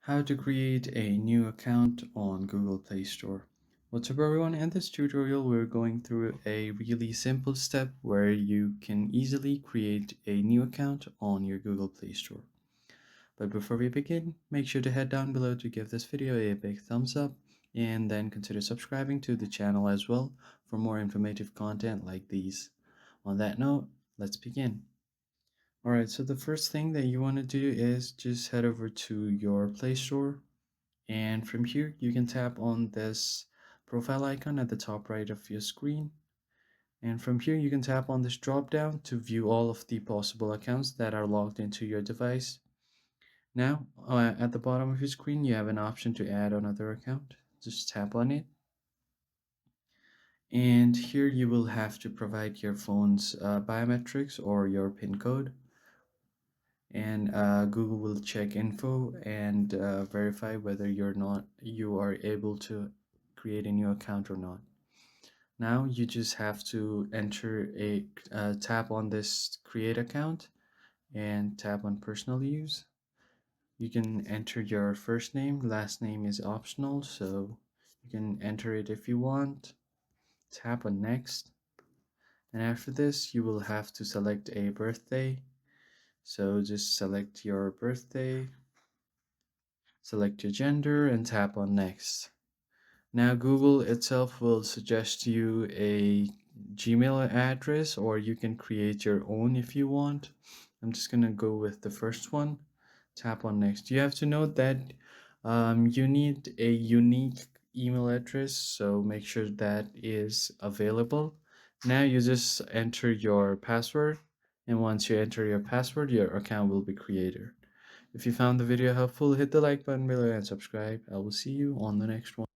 How to create a new account on Google Play Store. What's up everyone, in this tutorial we're going through a really simple step where you can easily create a new account on your Google Play Store. But before we begin, make sure to head down below to give this video a big thumbs up and then consider subscribing to the channel as well for more informative content like these. On that note, let's begin. Alright, so the first thing that you want to do is just head over to your Play Store. And from here, you can tap on this profile icon at the top right of your screen. And from here, you can tap on this drop down to view all of the possible accounts that are logged into your device. Now, at the bottom of your screen, you have an option to add another account. Just tap on it. And here you will have to provide your phone's biometrics or your PIN code. And Google will check info and verify whether you are able to create a new account or not. Now you just have to enter tap on this create account and tap on personal use. You can enter your first name, last name is optional, so you can enter it if you want. Tap on next, and after this you will have to select a birthday. So just select your birthday, select your gender, and tap on next. Now Google itself will suggest you a Gmail address, or you can create your own if you want. I'm just gonna go with the first one. Tap on next. You have to note that you need a unique email address, so make sure that is available. Now you just enter your password, and once you enter your password, your account will be created. If you found the video helpful, hit the like button below and subscribe. I will see you on the next one.